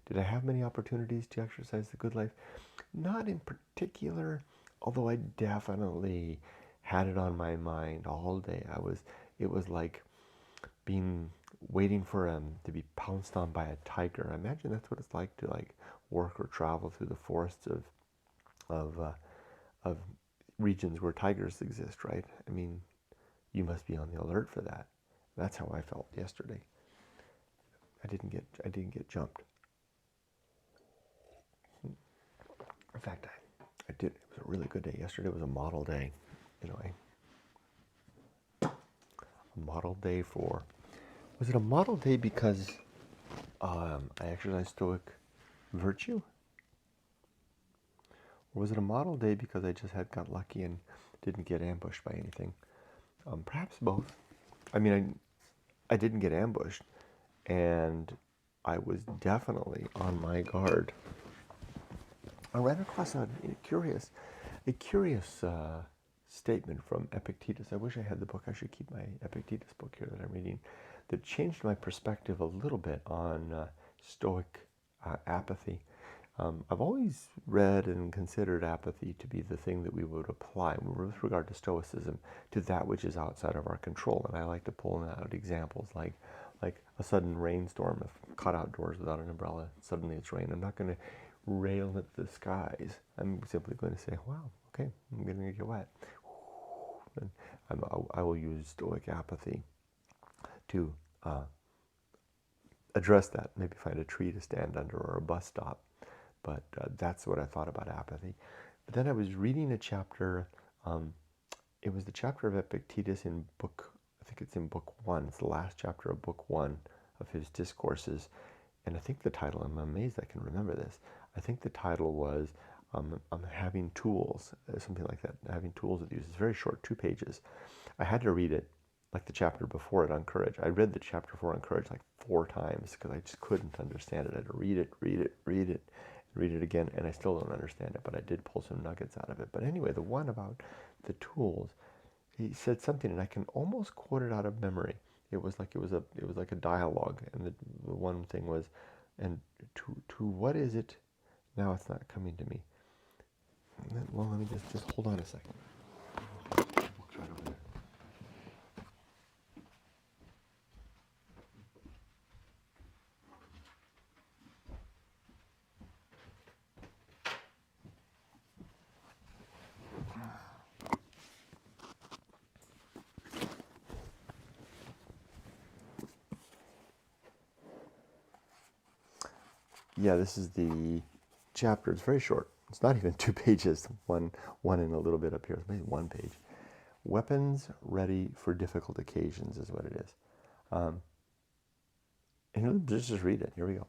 Did I have many opportunities to exercise the good life? Not in particular, although I definitely had it on my mind all day. It was like waiting for to be pounced on by a tiger. I imagine that's what it's like to like work or travel through the forests of of regions where tigers exist, right? I mean, you must be on the alert for that. That's how I felt yesterday. I didn't get jumped. In fact, I did. It was a really good day. Yesterday was a model day. You know, a model day for. Was it a model day because I exercised Stoic virtue, or was it a model day because I just had got lucky and didn't get ambushed by anything? Perhaps both. I mean, I didn't get ambushed, and I was definitely on my guard. I ran across a curious statement from Epictetus. I wish I had the book. I should keep my Epictetus book here that I'm reading. That changed my perspective a little bit on Stoic apathy. I've always read and considered apathy to be the thing that we would apply with regard to Stoicism to that which is outside of our control. And I like to pull out examples like a sudden rainstorm. If caught outdoors without an umbrella, suddenly it's rain. I'm not going to rail at the skies. I'm simply going to say, wow, okay, I'm going to get wet. And I will use Stoic apathy to address that. Maybe find a tree to stand under or a bus stop. But that's what I thought about apathy. But then I was reading a chapter. It was the chapter of Epictetus in book, I think it's in book 1. It's the last chapter of book 1 of his discourses. And I think the title, I'm amazed I can remember this. I think the title was Having Tools, something like that, Having Tools with Use. It's very short, 2 pages. I had to read it like the chapter before it on courage. I read the chapter 4 on courage like 4 times because I just couldn't understand it. I had to read it again, and I still don't understand it, but I did pull some nuggets out of it. But anyway, the one about the tools, he said something, and I can almost quote it out of memory. It was like a dialogue, and the one thing was, and to what is it? Now it's not coming to me. Well, let me just hold on a second. Book's right over there. Yeah, this is the chapter. It's very short. It's not even 2 pages. One and a little bit up here. It's maybe 1 page. Weapons ready for difficult occasions is what it is. And let's just read it. Here we go.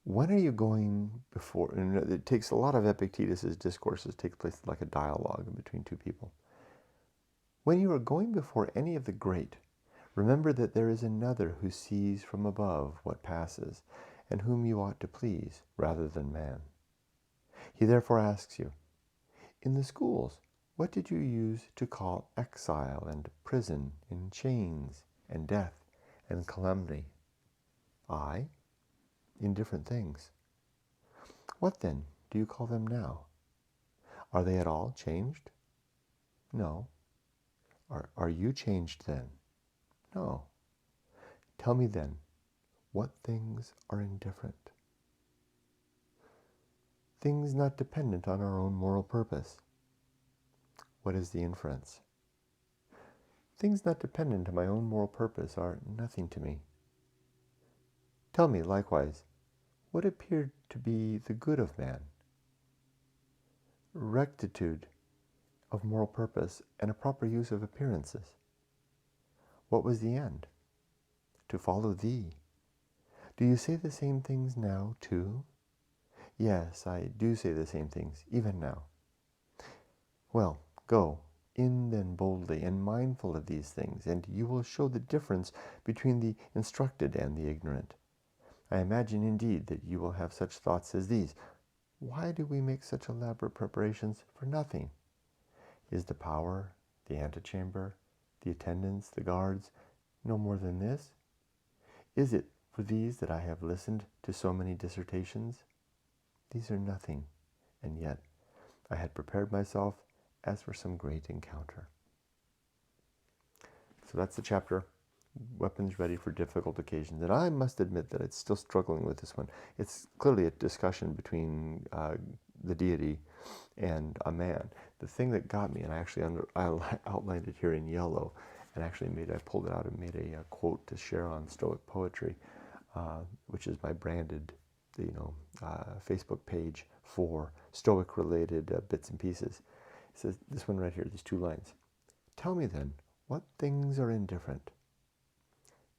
When are you going before? And it takes a lot of Epictetus's discourses take place like a dialogue between 2 people. When you are going before any of the great, remember that there is another who sees from above what passes, and whom you ought to please rather than man. He therefore asks you, in the schools, what did you use to call exile and prison and chains and death and calamity? I, indifferent things. What then do you call them now? Are they at all changed? No. Are you changed then? No. Tell me then, what things are indifferent? Things not dependent on our own moral purpose. What is the inference? Things not dependent on my own moral purpose are nothing to me. Tell me, likewise, what appeared to be the good of man? Rectitude of moral purpose and a proper use of appearances. What was the end? To follow thee. Do you say the same things now, too? Yes, I do say the same things, even now. Well, go in then boldly and mindful of these things, and you will show the difference between the instructed and the ignorant. I imagine indeed that you will have such thoughts as these. Why do we make such elaborate preparations for nothing? Is the power, the antechamber, the attendants, the guards, no more than this? Is it For these that I have listened to so many dissertations, these are nothing, and yet I had prepared myself as for some great encounter. So that's the chapter, Weapons Ready for Difficult Occasions. And I must admit that it's still struggling with this one. It's clearly a discussion between the deity and a man. The thing that got me, and I actually I outlined it here in yellow, and actually I pulled it out and made a quote to share on Stoic Poetry, which is my branded, Facebook page for Stoic-related bits and pieces. It says, this one right here, these 2 lines. Tell me then, what things are indifferent?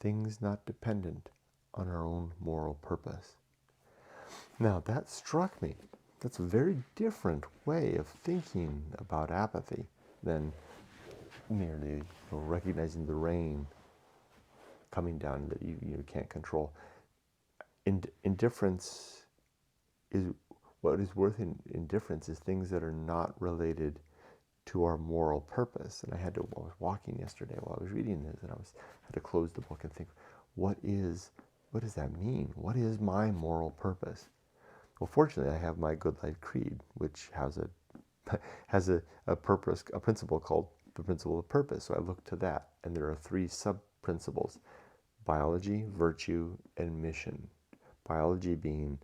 Things not dependent on our own moral purpose. Now that struck me. That's a very different way of thinking about apathy than merely recognizing the rain coming down that you can't control. Indifference is what is worth indifference is things that are not related to our moral purpose. And I was walking yesterday while I was reading this, and had to close the book and think, what does that mean? What is my moral purpose? Well, fortunately, I have my Good Life Creed, which has a purpose, a principle called the principle of purpose. So I look to that, and there are 3 sub-principles: biology, virtue, and mission. Biology being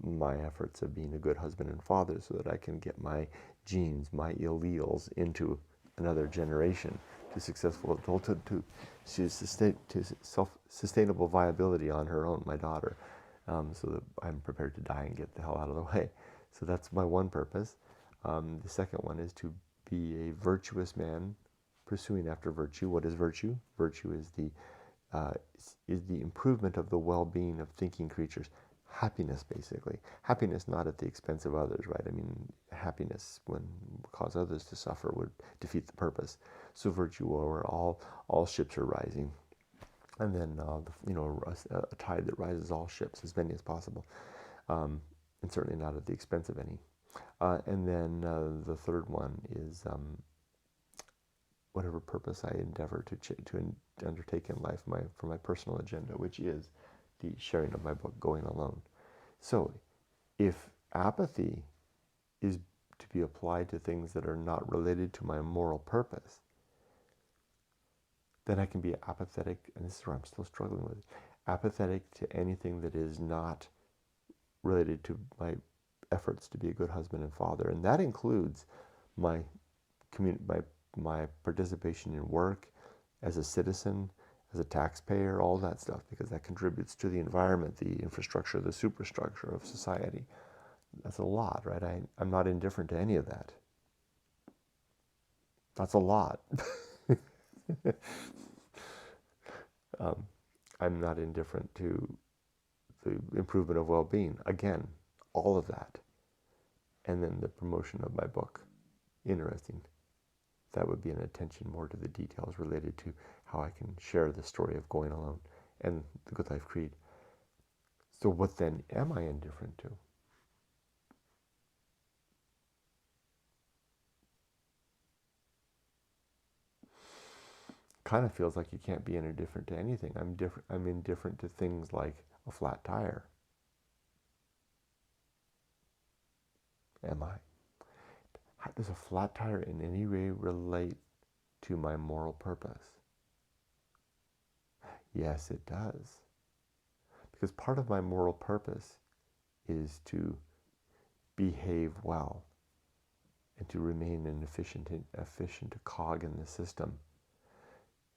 my efforts of being a good husband and father so that I can get my genes, my alleles into another generation to successful adulthood, to self-sustainable viability on her own, my daughter, so that I'm prepared to die and get the hell out of the way. So that's my one purpose. The second one is to be a virtuous man, pursuing after virtue. What is virtue? Virtue is the improvement of the well-being of thinking creatures. Happiness, basically. Happiness not at the expense of others, right? I mean, happiness when cause others to suffer would defeat the purpose. So virtue, where all ships are rising, and then a tide that rises all ships, as many as possible, and certainly not at the expense of any. And then the third one is whatever purpose I endeavor to undertake in life for my personal agenda, which is the sharing of my book, Going Alone. So if apathy is to be applied to things that are not related to my moral purpose, then I can be apathetic, and this is where I'm still struggling with it, apathetic to anything that is not related to my efforts to be a good husband and father. And that includes my participation in work, as a citizen, as a taxpayer, all that stuff, because that contributes to the environment, the infrastructure, the superstructure of society. That's a lot, right? I'm not indifferent to any of that. That's a lot. I'm not indifferent to the improvement of well-being. Again, all of that. And then the promotion of my book. Interesting. That would be an attention more to the details related to how I can share the story of Going Alone and the Good Life Creed. So what then am I indifferent to? Kind of feels like you can't be indifferent to anything. I'm indifferent to things like a flat tire. Am I? How does a flat tire in any way relate to my moral purpose? Yes, it does. Because part of my moral purpose is to behave well and to remain an efficient cog in the system.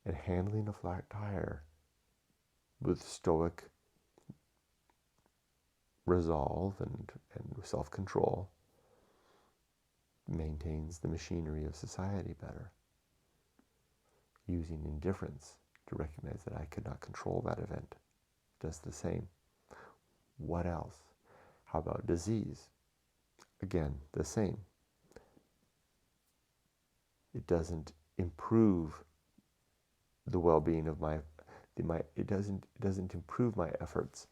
And handling a flat tire with stoic resolve and self-control maintains the machinery of society better. Using indifference to recognize that I could not control that event does the same. What else? How about disease? Again, the same. It doesn't improve the well-being of it doesn't improve my efforts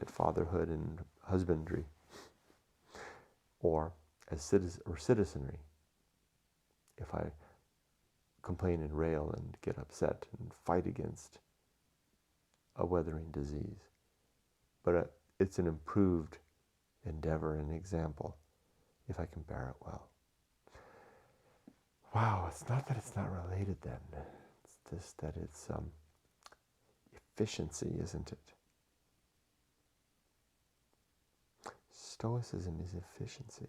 at fatherhood and husbandry, or as citizenry. If I complain and rail and get upset and fight against a withering disease, but it's an improved endeavor and example if I can bear it well. Wow, it's not that it's not related then. It's just that it's efficiency, isn't it? Stoicism is efficiency.